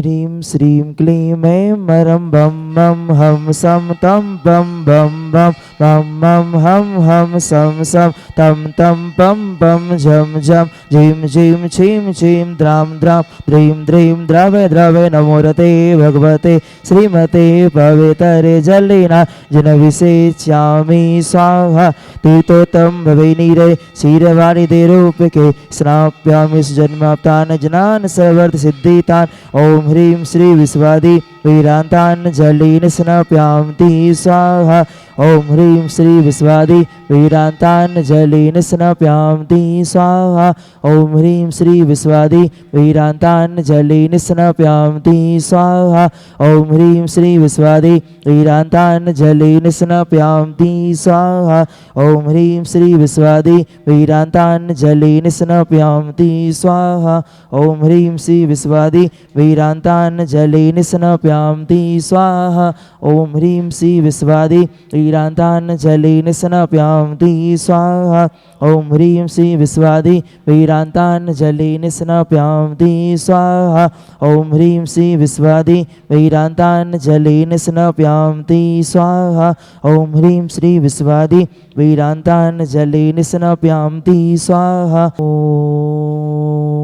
ह्रीं श्रीं क्लीं ऐं मरं बं मं हम सं तं बं बं बं बं मं हम सं सं तं तं बं बं झं झं झीं झीं छीं छीं द्रां द्रां द्रीं द्रीं द्रवे द्रवे नमो रते भगवते श्रीमते पवितरे जलेना जनविषेच्यामि स्वाहा तीर्थोत्तम भवे नीरे क्षीरवाणि दे रूपके स्नाप्यामि सुजन्माप्तान् जनान् सर्वर्थ सिद्धितान् ओम ह्रीं श्री विश्वादि वीरांतान् जलेन स्नाप्यामि स्वाहा ओम ह्रीं श्री विश्वादि वीरांतान् जलेन स्नाप्यामि स्वाहा ओम ह्रीं श्री विश्वादि वीरांतान् जलेन स्नाप्यामि स्वाहा ओम ह्रीं श्री विश्वादि वीरांतान् जलेन स्नाप्यामि स्वाहा ओम ह्रीं श्री विश्वादि वीरांतान् जलेन स्नाप्यामि स्वाहा ओम ह्रीं श्री विश्वादि वीरांतान् जलेन स्नाप्यामि स्वाहा ओम ह्रीं श्री विश्वादि वीरांतान् जलेन स्नाप्यामि स्वाहा ओम ह्रीं श्री विश्वादि वीरांतान् जलेन स्नाप्यामि स्वाहा ओम ह्रीं श्री विश्वादि वीरांतान् जलेन स्नाप्यामि स्वाहा ओम ह्रीं श्री विश्वादि वीरांतान् जलेन स्नाप्यामि स्वाहा ओम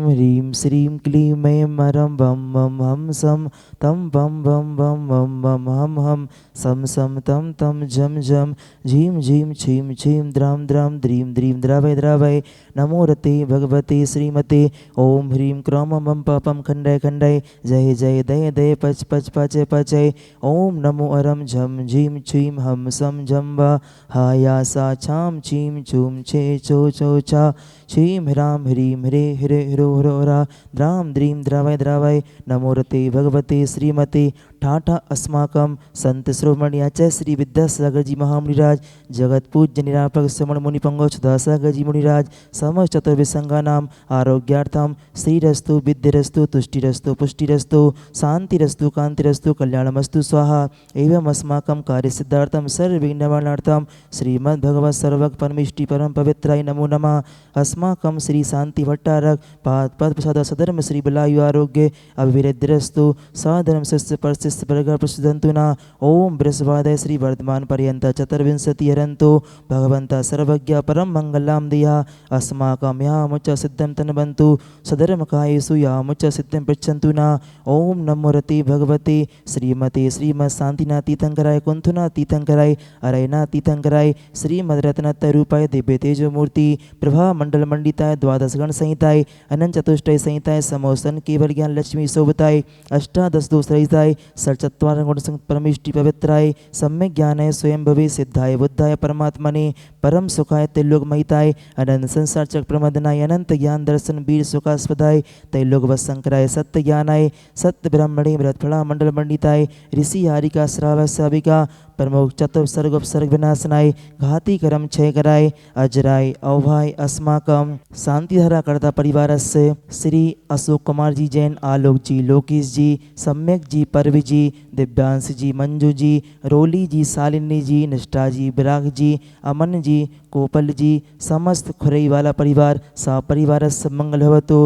ह्रीं श्रीं क्लीं ऐं मरं बं मं हम सं तं बं बं बं बं बं हम सं सं तं तं झं झं झीं झीं छीं छीं द्रां द्रां द्रीं द्रीं द्रवै द्रवै नमो रते भगवते श्रीमते ओम ह्रीं क्रौम मम पापं खण्डय खण्डय जय जय दय दय पच पच पचय पचय ओम नमो अरं झं झीं छीं हम सं झं वा हाया सा छां छीं छूं छे छो छो छा छीं ह्रां ह्रीं ह्रे ह्रे ह्रो ह्रो रा द्रां द्रीं द्रवै द्रवै नमो रते भगवते श्रीमते ठाठा अस्माकं संत श्रोमण्याचार्य श्री विद्यासागर जी महामुनिराज जगत पूज्य निरापक श्रमण मुनिपंगो सुधासागर जी मुनिराज समस्त चतुर्विसंगानाम आरोग्यार्थम श्रीरस्तु विद्यरस्तु तुष्टिरस्तु पुष्टिरस्तु शांतिरस्तु कांतिरस्तु कल्याणमस्तु स्वाहा एवं अस्माकं कार्यसिद्धार्थम सर्वविघ्ननिवारणार्थम श्रीमद्भगवत सर्वक परमेष्टि परम पवित्राय नमो नमः अस्माकं श्री शांति भट्टारक पाद पद प्रसाद सधर्म श्री बलायु आरोग्य अभिवृद्धिरस्तु सधर्म शिष्य परशिष्य परग प्रसिद्धंतु न ओम बृहस्पति श्री वर्धमान पर्यंत चतुर्विंशति हरंतो भगवंता सर्वज्ञ परम मंगलाम दिया अस्माकं यामुच्च सिद्धं तन्वन्तु सधर्मकायेषु यामुच्च सिद्धिं पृच्छन्तु न ओम नमो रते भगवते श्रीमते श्रीमद शांतिनाथ तीर्थंकराय कुंथुनाथ तीर्थंकराय अरयनाथ तीर्थंकराय श्रीमद रत्नत्रय रूपाय दिव्य तेजो मूर्ति प्रभा मंडल मंडिताय द्वादश गण संहिताय अनंत चतुष्टय संहिताय समोसन केवल ज्ञान लक्ष्मी शोभताय अष्टादश दोष रहिताय षट्चत्वार गुण परमेष्टि पवित्राय सम्यक ज्ञानाय स्वयं भवे सिद्धाय बुद्धाय परमात्मने परम सुखाय त्रिलोक महिताय अनंत संसार चक्र प्रमदनाय अनंत ज्ञान दर्शन वीर सुखास्पदाय तैलोक वशंकराय सत्य ज्ञानाय सत्य ब्रह्मणे व्रतफला मंडल मंडिताय ऋषि हारिका श्रावक साविका प्रमुख चतुर्सर्ग उपसर्ग विनाशनाय घाती कर्म क्षय कराय अजराय अवभाय अस्माकं शांतिधारा कर्ता परिवार से श्री अशोक कुमार जी जैन आलोक जी लोकेश जी सम्यक जी परवी जी दिव्यांश जी मंजू जी रोली जी शालिनी जी निष्ठा जी विराग जी अमन जी कोपल जी समस्त खुरई वाला परिवार सा परिवार मंगल भवतु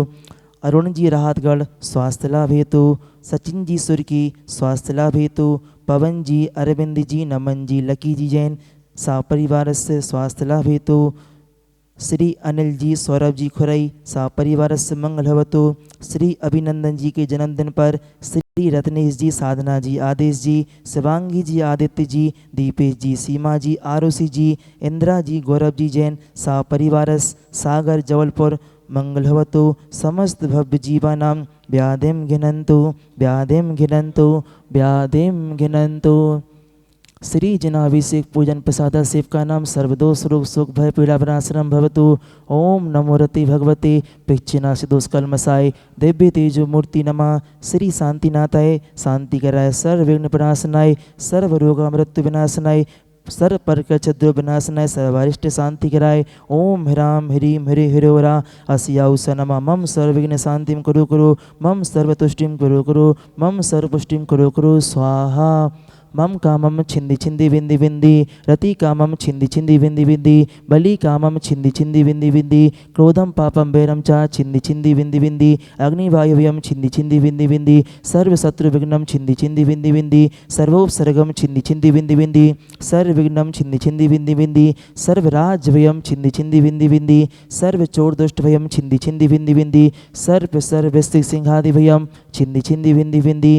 अरुण जी राहतगढ़ स्वास्थ्य लाभ हेतु सचिन जी सुर्की स्वास्थ्य लाभ हेतु पवन जी अरविंद जी नमन जी लकी जी जैन सा परिवार से स्वास्थ्य लाभ हेतु श्री अनिल जी सौरभ जी खुरई सा परिवार से मंगल भवतु श्री अभिनंदन जी के जन्मदिन पर श्री रत्नेश जी साधना जी आदेश जी शिवांगी जी आदित्य जी दीपेश जी सीमा जी आरुषि जी इंदिरा जी गौरव जी जैन सा परिवार सागर जबलपुर मंगल भवतु समस्त भव्य जीवानां व्याधिं घिनन्तु व्याधिं घिनन्तु व्याधिं घिनन्तु श्री जनाभिषेक पूजन प्रसाद शिव का नाम सर्वदोष रोग सुख भय पीड़ा विनाशनम भवतु ओम नमो रते भगवते पिच्छिनाश दोष कलमसाय दिव्य तेजो मूर्ति नमः श्री शांतिनाथाय शांति कराय सर्व विघ्न विनाशनाय सर्व रोग मृत्यु विनाशनाय सर्व परक छद्र विनाशनाय सर्वारिष्ट शांति कराय ओम ह्रां ह्रीं ह्रे ह्रोरा अस्याउस नमः मम सर्वविघ्न शांतिं कुरु कुरु मम सर्वतुष्टिं कुरु कुरु मम सर्वपुष्टिं कुरु कुरु स्वाहा मम कामम छिंदि छिंदि विंदि विंदि रति कामम छिंदि छिंदि विंदि विंदि बलि कामम छिंदि छिंदि विंदि विंदि क्रोधम पापम वैरम च छिंदि छिंदि विंदि विंदि अग्निवायुव्यम छिंदि छिंदि विंदि विंदि सर्वशत्रु विघ्नम छिंदि छिंदि विंदि विंदि सर्वोपसर्गम छिंदि छिंदि विंदि विंदि सर्वविघ्नम छिंदि छिंदि विंदि विंदि सर्वराज्यभयम छिंदि छिंदि विंदि विंदि सर्वचोरदुष्टभयम छिंदि छिंदि विंदि विंदि सर्वसिंहादिभयम छिंदि छिंदि विंदि विंदि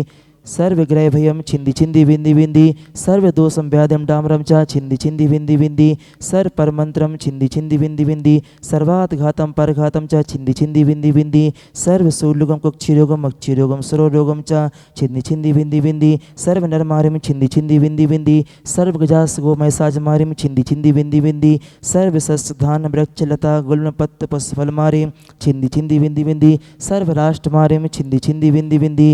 सर्वग्रहभयम छिंदि छिंदि विंदि विंदि सर्वदोषम व्याधिम डामरम च छिंदि छिंदि विंदि विंदि सर्वपरमंत्रम छिंदि छिंदि विंदि विंदि सर्वातघातम परघातम च छिंदि छिंदि विंदि विंदि सर्वसूलुगम कुक्षिरोगम अक्षिरोगम सरोरोगम च छिंदि छिंदि विंदि विंदि सर्वनरमारिम छिंदि छिंदि विंदि विंदि सर्वगजास गोमयसाजमारिम छिंदि छिंदि विंदि विंदि सर्वसस्धान वृक्षलता गुल्मपत्त पुष्पफलमारिम छिंदि छिंदि विंदि विंदि सर्वराष्ट्रमारिम छिंदि छिंदि विंदि विंदि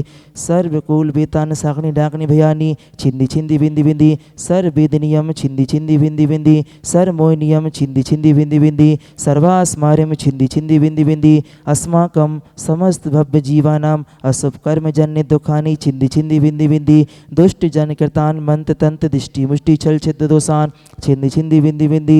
सर्वकुल वेतान सागनी डाकनी भयानी छिंदि छिंदि विंदि विंदि सर्ववेदनियम छिंदि छिंदि विंदि विंदि सर्वमोहनियम छिंदि छिंदि विंदि विंदि सर्वास्मार्यम छिंदि छिंदि विंदि विंदि अस्माकं समस्त भव्य जीवानाम अशुभ कर्म जन्य दुखानि छिंदि छिंदि विंदि विंदि दुष्ट जन कृतान मंत्र तंत्र दिष्टि मुष्टि छल छिद्र दोषान छिंदि छिंदि विंदि विंदि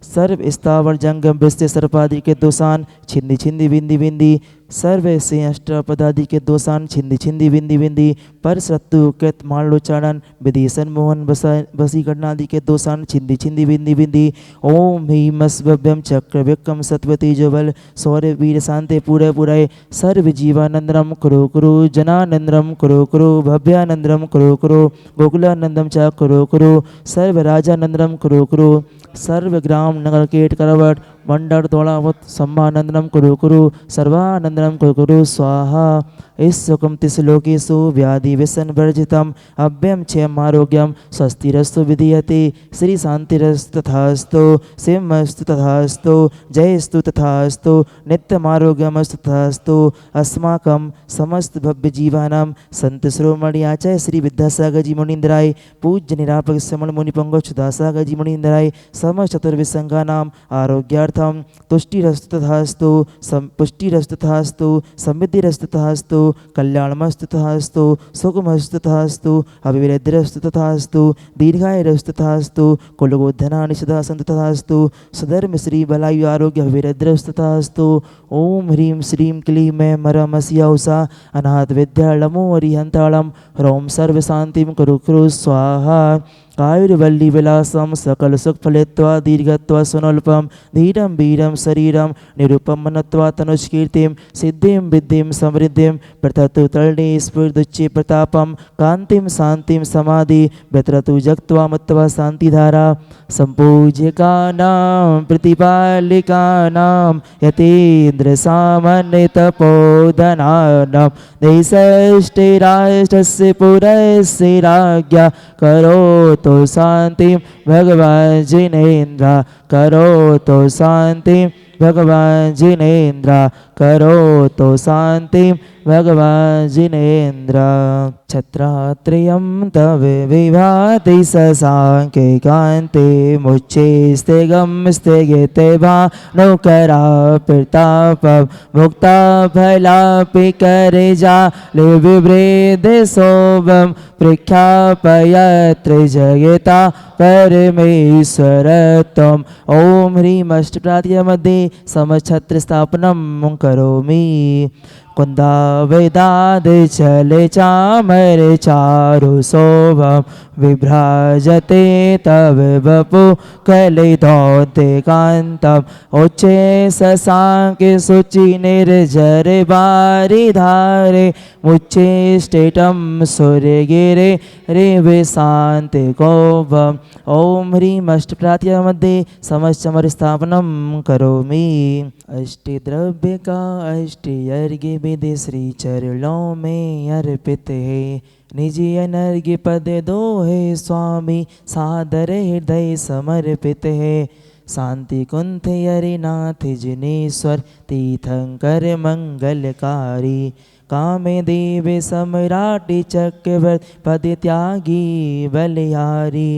सर्व स्थावर जंगम विश्व सर्पादि के दोषान छिंदि छिंदि विंदि विंदि सर्व से अष्टपदादि के दोषान छिंदि छिंदि विंदि विंदि पर शत्रु कृत मालोचारण विदेशन मोहन वसीकरणादि के दोषान छिंदि छिंदि विंदि विंदि ओम ह्रीम स्वभ्यम चक्र विक्रम सत्वती जोबल सौर्य वीर शांति पूरे पुरय सर्व जीवानंदरम कुरु कुरु जनानंदरम कुरु कुरु भव्यानंदरम कुरु कुरु गोकुलानंदम च कुरु कुरु सर्व राजानंदरम कुरु कुरु सर्व ग्राम नगर केट करवट मंडर दौड़ावत सम्मानंदनम कुरु कुरु सर्वानंदनम कुरु कुरु स्वाहा इस सुखम तिसलोकेशु व्याधि व्यसन वर्जितम अभ्यम क्षेम आरोग्यम स्वस्तिरस्तु विधीयते श्री शांतिरस्तु तथास्तु सिंहस्तु तथास्तु जयस्तु तथास्तु नित्यमारोग्यमस्तु तथास्तु अस्माकं समस्त भव्य जीवानां संत श्रोमणि आचार्य श्री विद्यासागर जी मुनींद्राय पूज्य निरापक समण मुनि पंकज दासागर जी मुनींद्राय समस्त चतुर्विसंगानाम आरोग्यार्थम तुष्टिरस्तु तथास्तु पुष्टिरस्तु तथास्तु समृद्धिरस्तु तथास्तु कल्याणमस्तु तथास्तु सुखमस्तु तथास्तु अभिवृद्धिरस्तु तथास्तु दीर्घायुरस्तु तथास्तु कुलगोधनानि सदा सन्तु तथास्तु सधर्म श्री बलायु आरोग्य अभिवृद्धिरस्तु तथास्तु ओम ह्रीं श्रीं क्लीं मैं मरमस्या उषा अनाथ विद्यालमो हरिहंतालम ह्रौं सर्व शांतिं कुरु कुरु स्वाहा कायुर्वल्ली विलासम सकल सुख फलित्वा दीर्घत्वा सुनल्पम धीरम वीरम शरीरम निरुपम मनत्वा तनुष्कीर्तिम सिद्धिं विद्धिं समृद्धिं प्रथतु तर्णे स्फुर्दुच्चे प्रतापम कांतिम शांतिम समाधि व्यत्रतु जगत्वा मत्वा शांतिधारा संपूज्यकानां प्रतिपालिकानां यतीन्द्र सामान्य तपोधनानां देशष्टे राष्ट्रस्य पुरस्य राज्ञा करोतु तो शांति भगवान जिनेन्द्र करो तो शांति भगवान जिनेन्द्र करो तो शांति भगवान जिनेन्द्र छत्रात्रयं तव विभाति ससांके कांते मुच्चे स्तेगम स्तेगते भानुकरा प्रताप मुक्ता फलापि करे जा ले विभ्रेद शोभम प्रख्यापयत्र जगता परमेश्वर तम ओम ह्रीं अष्टप्रात्य मध्ये समछत्र स्थापनम करोमि कुंदा वेदाद चले चामर चारु शोभम विभ्राजते तव वपु कलितौते कांतम उच्चे शशांके शुचि निर्जर बारी धारे मुच्चे स्टेटम सूर्यगिरे रे शांति कोपम ओम ह्रीं अष्टप्रात्य मध्ये समश्चमर स्थापनम करोमि अष्टे द्रव्य का अष्टे अर्घ्य विधि श्री चरणों में अर्पित है निजी अनर्घ्य पद दो है स्वामी सादर हृदय समर्पित है शांति कुंथ हरिनाथ जिनेश्वर तीर्थंकर मंगलकारी कामे देव सम्राट चक्रवर्त पद त्यागी बलिहारी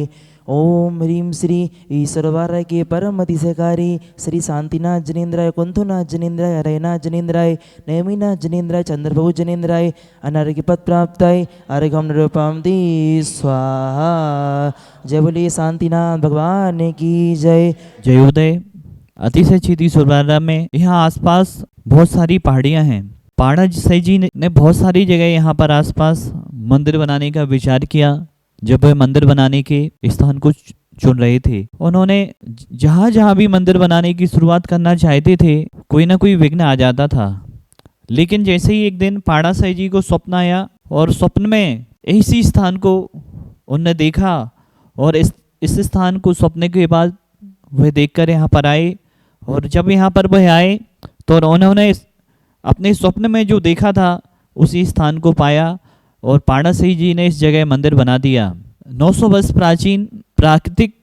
ओम ह्रीं श्री ईश्वरवाराय के परम अधिकारी श्री शांतिनाथ जनेन्द्राय कुंथुनाथ जनेन्द्राय अरयनाथ जनेन्द्राय नेमिनाथ जनेन्द्राय चंद्रभु जनेन्द्राय अनारोग्य पद प्राप्ताय अर्घम निरूपम दी स्वाहा। जय बोलिए शांतिनाथ भगवान की जय। जयोदय अतिशय चीती सुरवारा में यहाँ आसपास बहुत सारी पहाड़ियाँ हैं। पाड़ा साई जी ने बहुत सारी जगह यहाँ पर आसपास मंदिर बनाने का विचार किया। जब वे मंदिर बनाने के स्थान को चुन रहे थे, उन्होंने जहाँ जहाँ भी मंदिर बनाने की शुरुआत करना चाहते थे, कोई ना कोई विघ्न आ जाता था। लेकिन जैसे ही एक दिन पाड़ा साई जी को स्वप्न आया और स्वप्न में इसी स्थान को उनने देखा और इस स्थान को स्वप्न के बाद वह देखकर यहाँ पर आए। और जब यहाँ पर वह आए तो उन्होंने अपने स्वप्न में जो देखा था उसी स्थान को पाया और पाड़ा साई जी ने इस जगह मंदिर बना दिया। 900 वर्ष प्राचीन प्राकृतिक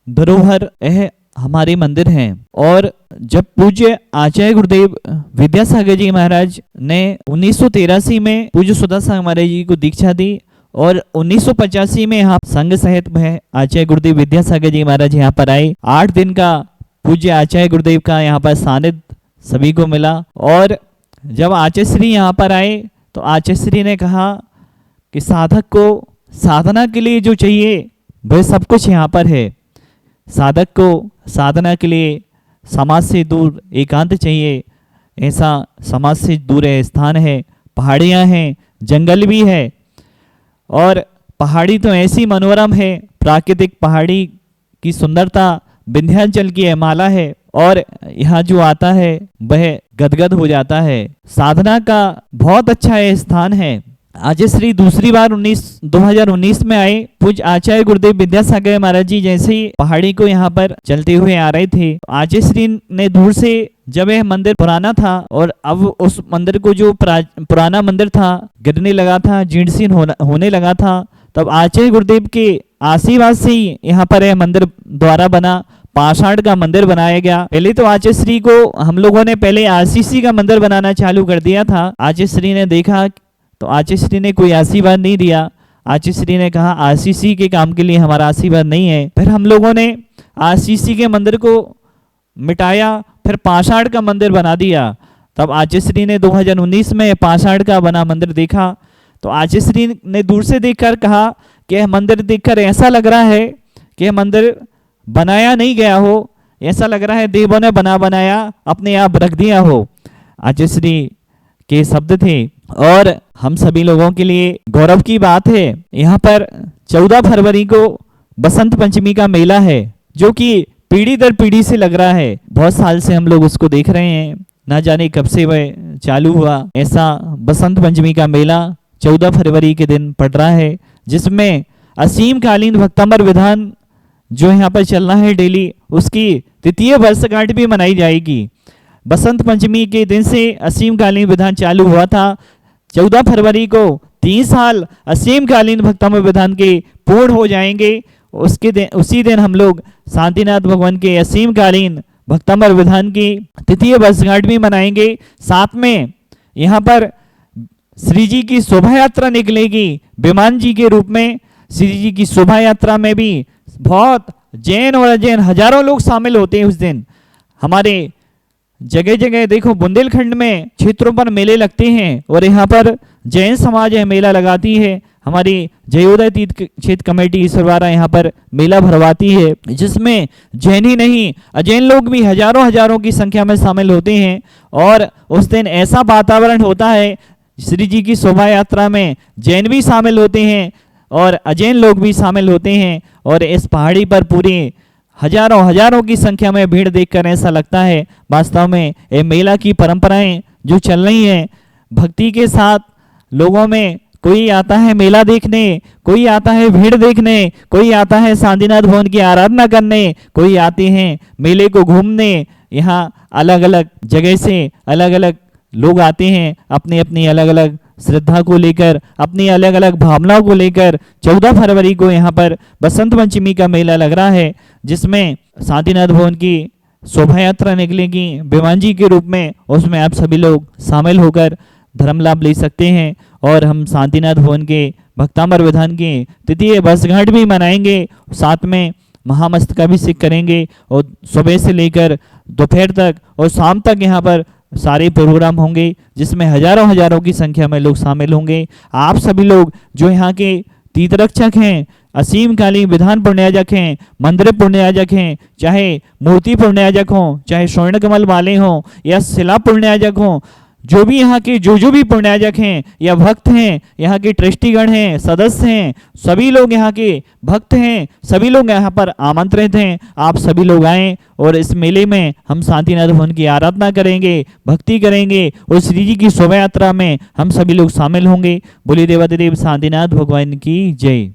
धरोहर यह हमारे मंदिर हैं। और जब पूज्य आचार्य गुरुदेव विद्यासागर जी महाराज ने 1983 में पूज्य सुदासागर महाराज जी को दीक्षा दी और 1985 में यहाँ संघ सहित में आचार्य गुरुदेव विद्यासागर जी महाराज यहाँ पर आए। 8 दिन का पूज्य आचार्य गुरुदेव का यहाँ पर सानिध्य सभी को मिला। और जब आचार्य श्री यहाँ पर आए तो आचार्य श्री ने कहा कि साधक को साधना के लिए जो चाहिए वह सब कुछ यहाँ पर है। साधक को साधना के लिए समाज से दूर एकांत चाहिए, ऐसा समाज से दूर स्थान है। पहाड़ियाँ हैं, जंगल भी है और पहाड़ी तो ऐसी मनोरम है, प्राकृतिक पहाड़ी की सुंदरता विंध्याचल की माला है और यहाँ जो आता है वह गदगद हो जाता है। साधना का बहुत अच्छा स्थान है। आचार्य श्री दूसरी बार 2019 में आए। पूज्य आचार्य गुरुदेव विद्यासागर महाराज जी जैसे ही पहाड़ी को यहाँ पर चलते हुए आ रहे थे, आचार्य श्री ने दूर से, जब यह मंदिर पुराना था और अब उस मंदिर को जो पुराना मंदिर था गिरने लगा था, जीर्ण होने लगा था, तब आचार्य गुरुदेव के आशीर्वाद से ही यहाँ पर यह मंदिर द्वारा बना, पाषाण का मंदिर बनाया गया। पहले तो आचार्य श्री को हम लोगों ने पहले आरसीसी का मंदिर बनाना चालू कर दिया था। आचार्य श्री ने देखा तो आचार्य श्री ने कोई आशीर्वाद नहीं दिया। आचार्य श्री ने कहा आरसीसी के काम के लिए हमारा आशीर्वाद नहीं है। फिर हम लोगों ने आरसीसी के मंदिर को मिटाया, फिर पाषाण का मंदिर बना दिया। तब आचार्य श्री ने 2019 में पाषाण का बना मंदिर देखा तो आचार्य श्री ने दूर से देखकर कहा कि यह मंदिर देखकर ऐसा लग रहा है कि यह मंदिर बनाया नहीं गया हो, ऐसा लग रहा है देवों ने बनाया अपने आप रख दिया हो। आचार्य श्री के शब्द थे और हम सभी लोगों के लिए गौरव की बात है। यहाँ पर 14 फरवरी को बसंत पंचमी का मेला है जो कि पीढ़ी दर पीढ़ी से लग रहा है। बहुत साल से हम लोग उसको देख रहे हैं, ना जाने कब से वह चालू हुआ। ऐसा बसंत पंचमी का मेला 14 फरवरी के दिन पड़ रहा है, जिसमें असीमकालीन भक्तामर विधान जो यहाँ पर चल रहा है डेली, उसकी 3य वर्षगांठ भी मनाई जाएगी। बसंत पंचमी के दिन से असीमकालीन विधान चालू हुआ था। 14 फरवरी को 3 साल असीमकालीन भक्तामर विधान के पूर्ण हो जाएंगे। उसी दिन हम लोग शांतिनाथ भगवान के असीमकालीन भक्तामर विधान की 3य वर्षगांठ भी मनाएंगे। साथ में यहाँ पर श्री जी की शोभा यात्रा निकलेगी विमान जी के रूप में। श्री जी की शोभा यात्रा में भी बहुत जैन और अजैन हजारों लोग शामिल होते हैं उस दिन। हमारे जगह जगह देखो बुंदेलखंड में क्षेत्रों पर मेले लगते हैं और यहाँ पर जैन समाज है मेला लगाती है। हमारी जयोदय तीर्थ क्षेत्र कमेटी ईश्वरवारा यहाँ पर मेला भरवाती है, जिसमें जैन ही नहीं अजैन लोग भी हजारों की संख्या में शामिल होते हैं। और उस दिन ऐसा वातावरण होता है, श्री जी की शोभा यात्रा में जैन भी शामिल होते हैं और अजैन लोग भी शामिल होते हैं। और इस पहाड़ी पर पूरी हजारों की संख्या में भीड़ देखकर ऐसा लगता है वास्तव में ये मेला की परंपराएं जो चल रही हैं भक्ति के साथ। लोगों में कोई आता है मेला देखने, कोई आता है भीड़ देखने, कोई आता है शांतिनाथ भवन की आराधना करने, कोई आते हैं मेले को घूमने। यहाँ अलग अलग जगह से अलग अलग लोग आते हैं अपनी अपनी अलग अलग श्रद्धा को लेकर, अपनी अलग अलग भावनाओं को लेकर। 14 फरवरी को यहाँ पर बसंत पंचमी का मेला लग रहा है, जिसमें शांतिनाथ भवन की शोभा यात्रा निकलेगी विमान जी के रूप में। उसमें आप सभी लोग शामिल होकर धर्म लाभ ले सकते हैं और हम शांतिनाथ भवन के भक्तामर विधान की तृतीय वर्षगांठ भी मनाएंगे, साथ में महामस्तकाभिषेक करेंगे और सुबह से लेकर दोपहर तक और शाम तक यहाँ पर सारे प्रोग्राम होंगे, जिसमें हजारों हजारों की संख्या में लोग शामिल होंगे। आप सभी लोग जो यहाँ के तीर्थरक्षक हैं, असीम काली विधान पुण्याजक हैं, मंदिर पुण्याजक हैं, चाहे मूर्ति पुण्याजक हों, चाहे स्वर्ण कमल वाले हों या शिला पुण्याजक हों, जो भी यहाँ के जो भी पुण्याजक हैं या भक्त हैं, यहाँ के ट्रस्टीगण हैं, सदस्य हैं, सभी लोग यहाँ के भक्त हैं, सभी लोग यहाँ पर आमंत्रित हैं। आप सभी लोग आएं और इस मेले में हम शांतिनाथ भवन की आराधना करेंगे, भक्ति करेंगे और श्री जी की शोभा यात्रा में हम सभी लोग शामिल होंगे। बोलिए देवाधिदेव शांतिनाथ भगवान की जय।